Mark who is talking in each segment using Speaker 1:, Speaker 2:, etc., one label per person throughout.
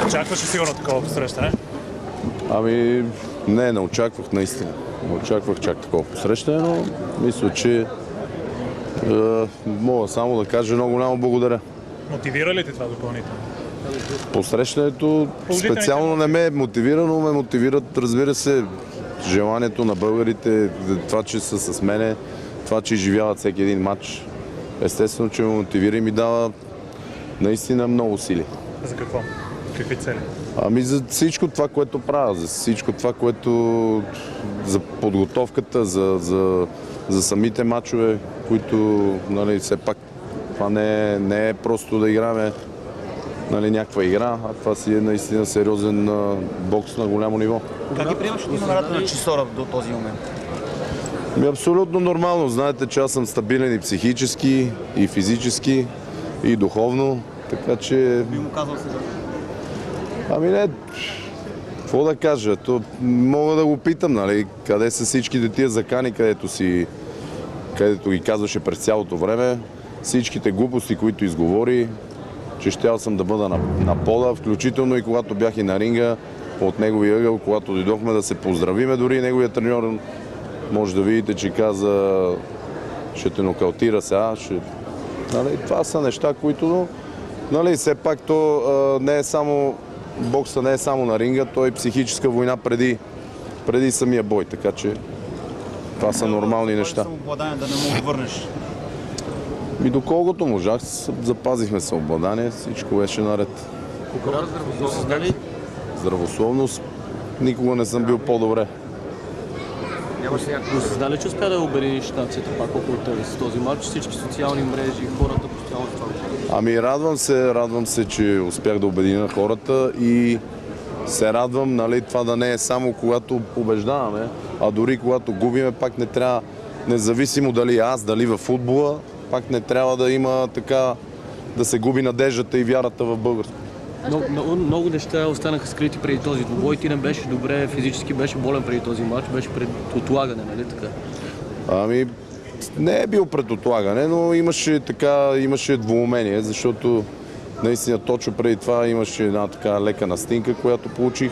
Speaker 1: Очакваше сигурно такова посрещане?
Speaker 2: Ами, не очаквах наистина. Не очаквах чак такова посрещане, но мисля, че мога само да кажа много голямо благодаря.
Speaker 1: Мотивира ли ти това допълнително?
Speaker 2: Посрещането специално не ме мотивира, но ме мотивират, разбира се, желанието на българите, това, че са с мене, това, че изживяват всеки един матч. Естествено, че ме мотивира и ми дава наистина много сили.
Speaker 1: За какво? Какви цели?
Speaker 2: Ами за всичко това, което правя, за всичко това, което за подготовката, за самите матчове, които, нали, все пак това не е просто да играме, нали, някаква игра, а това си е наистина сериозен бокс на голямо ниво.
Speaker 3: Как ги приемаш от номерата на Чисора до този момент?
Speaker 2: Абсолютно нормално. Знаете, че аз съм стабилен и психически, и физически, и духовно, така че...
Speaker 3: Би му казал сега?
Speaker 2: Ами не, какво да кажа, то мога да го питам, нали, къде са всичките тия закани, където ги казваше през цялото време, всичките глупости, които изговори, че щял съм да бъда на пода, включително и когато бях и на ринга, от неговия ъгъл, когато дойдохме да се поздравиме, дори неговия треньор, може да видите, че каза, ще те нокаутира сега, нали, това са неща, които, нали, все пак то не е само бокса, не е само на ринга, то е психическа война преди самия бой, така че това са нормални неща.
Speaker 3: Самообладание да не му върнеш.
Speaker 2: И доколкото можах, запазихме самообладание, всичко беше наред. Здравословност, никога не съм бил по-добре.
Speaker 4: Осъзна ли, че успя да убедиш нацията пак около тебе с този матч, всички социални мрежи, хората постоянно това?
Speaker 2: Ами радвам се, че успях да убедя хората и се радвам, нали, това да не е само когато побеждаваме, а дори когато губиме, пак не трябва, независимо дали аз, дали във футбола, пак не трябва да има така, да се губи надеждата и вярата в българско.
Speaker 4: Много неща останаха скрити преди този двубой. Ти не беше добре, физически беше болен преди този матч, беше пред отлагане, нали така?
Speaker 2: Ами, не е бил пред отлагане, но имаше двоумение, защото наистина точно преди това имаше една така лека настинка, която получих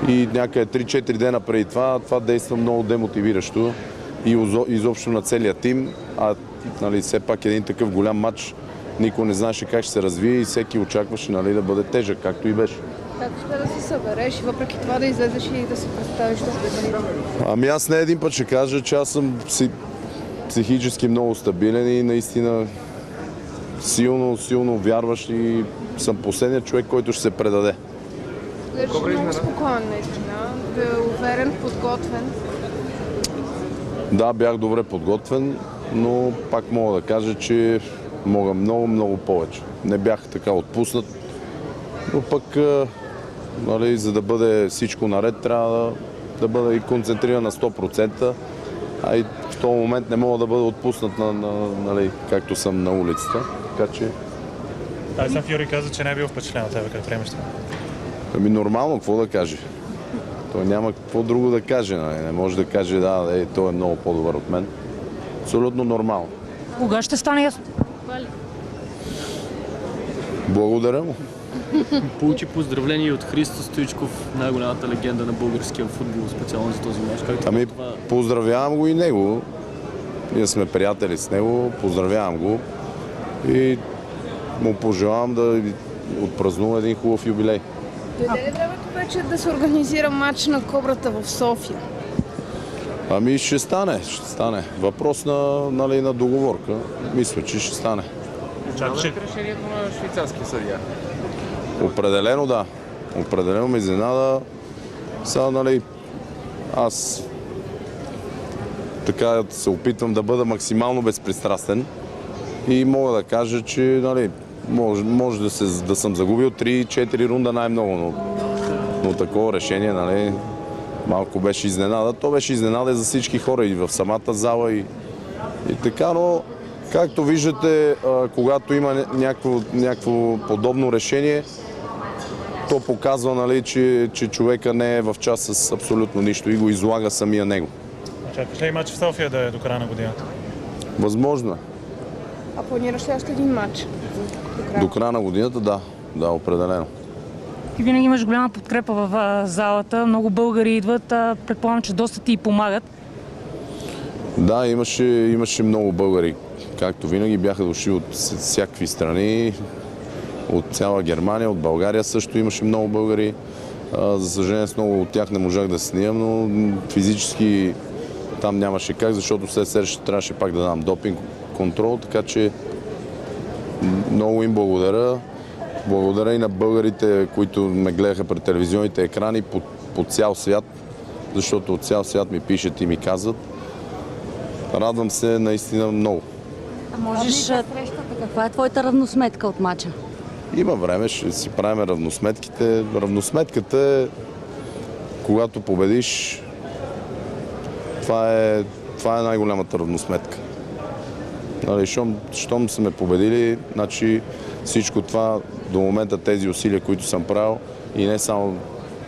Speaker 2: и някъде 3-4 дена преди това действа много демотивиращо и изобщо на целия тим, а, нали, все пак един такъв голям матч никой не знаеше как ще се развие и всеки очакваше, нали, да бъде тежък, както и беше.
Speaker 5: Как успя да се събереш и въпреки това да излезеш и да се представиш да победиш?
Speaker 2: Ами аз не един път ще кажа, че аз съм психически много стабилен и наистина силно вярваш и съм последният човек, който ще се предаде.
Speaker 5: Изглеждаш много спокоен наистина, да е уверен, подготвен.
Speaker 2: Да, бях добре подготвен, но пак мога да кажа, че мога много повече. Не бях така отпуснат, но пък, нали, за да бъде всичко наред, трябва да бъда и концентриран на 100%, а и в този момент не мога да бъда отпуснат, нали, както съм на улицата. Така че...
Speaker 1: Тайсън Фюри каза, че не е бил впечатлен от тебе, как приемеш това.
Speaker 2: Ами нормално, какво да каже? Той няма какво друго да каже, нали? Не може да каже, той е много по-добър от мен. Абсолютно нормално.
Speaker 6: Кога ще стане ясно?
Speaker 2: Благодаря му.
Speaker 4: Получи поздравления от Христо Стоичков, най-голямата легенда на българския футбол, специално за този мач.
Speaker 2: Ами, поздравявам го и него. Ние сме приятели с него, поздравявам го и му пожелавам да отпразнува един хубав юбилей.
Speaker 5: Дойде ли времето вече да се организира матч на Кобрата в София?
Speaker 2: Ами ще стане. Въпрос на договорка. Мисля, че ще стане.
Speaker 1: Чакаше
Speaker 7: решението на швейцарския съдия.
Speaker 2: Определено да. Определено ме изненада. Сега, нали, аз така се опитвам да бъда максимално безпристрастен и мога да кажа, че, нали, може да съм загубил 3-4 рунда най-много, но такова решение, нали, малко беше изненада. То беше изненада за всички хора и в самата зала и така, но както виждате, когато има някакво подобно решение, то показва, нали, че човека не е в час с абсолютно нищо и го излага самия него.
Speaker 1: Очакваш ли матч в София да е до края на годината?
Speaker 2: Възможно.
Speaker 5: А планираш ли още един матч?
Speaker 2: До края на годината, да, определено.
Speaker 6: Ти винаги имаш голяма подкрепа в залата, много българи идват, предполагам, че доста ти помагат.
Speaker 2: Да, имаше много българи. Както винаги бяха дошли от всякакви страни, от цяла Германия, от България също имаше много българи. За съжаление с много от тях не можах да снимам, но физически там нямаше как, защото след срещата трябваше пак да дам допинг контрол, така че много им благодаря. Благодаря и на българите, които ме гледаха пред телевизионните екрани по цял свят, защото от цял свят ми пишат и ми казват. Радвам се наистина много.
Speaker 8: А можеш... Каква е твоята равносметка от мача?
Speaker 2: Има време, ще си правим равносметките. Равносметката е, когато победиш, това е най-голямата равносметка. Нали, щом са ме победили, значи всичко това до момента, тези усилия, които съм правил, и не само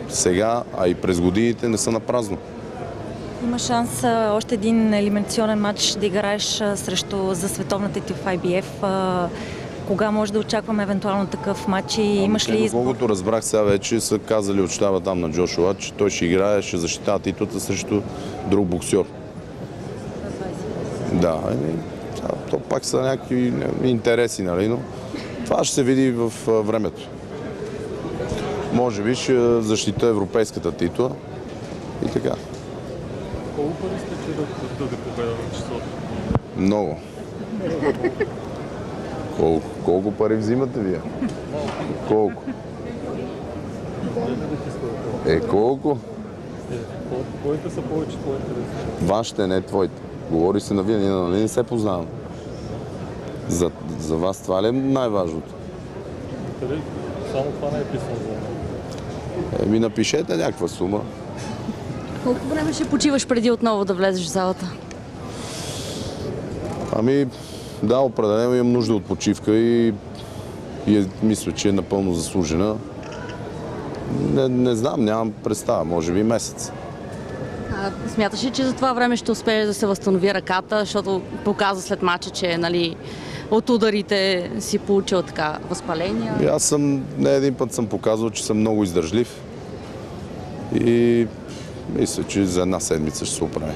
Speaker 2: сега, а и през годините, не са на празно.
Speaker 8: Има шанс още един елиминационен матч да играеш за световната ти в IBF. Кога може да очакваме евентуално такъв матч и имаш ли избор?
Speaker 2: Колкото разбрах сега вече, са казали от щаба там на Джошуа, че той ще играе, ще защитава титлата срещу друг боксер. Да, то пак са някакви интереси, нали, но това ще се види в времето. Може би ще защита европейската титла и така.
Speaker 1: Колко пари сте да победа на числото?
Speaker 2: Много. Колко пари взимате вие? Колко? Колко?
Speaker 1: Твоите са повече твоите.
Speaker 2: Вашите, не твоите. Говори се на вие, ние нали не се познаваме. За вас това ли е най-важното?
Speaker 1: Къде? Само това не е писано за мен.
Speaker 2: Напишете някаква сума.
Speaker 8: Колко време ще почиваш преди отново да влезеш в залата?
Speaker 2: Да, определено имам нужда от почивка и мисля, че е напълно заслужена. Не знам, нямам представа, може би месец.
Speaker 8: Смяташ ли, че за това време ще успееш да се възстанови ръката, защото показва след мача, че нали, от ударите си получил така възпаления?
Speaker 2: Аз не един път съм показвал, че съм много издържлив и мисля, че за една седмица ще се оправя.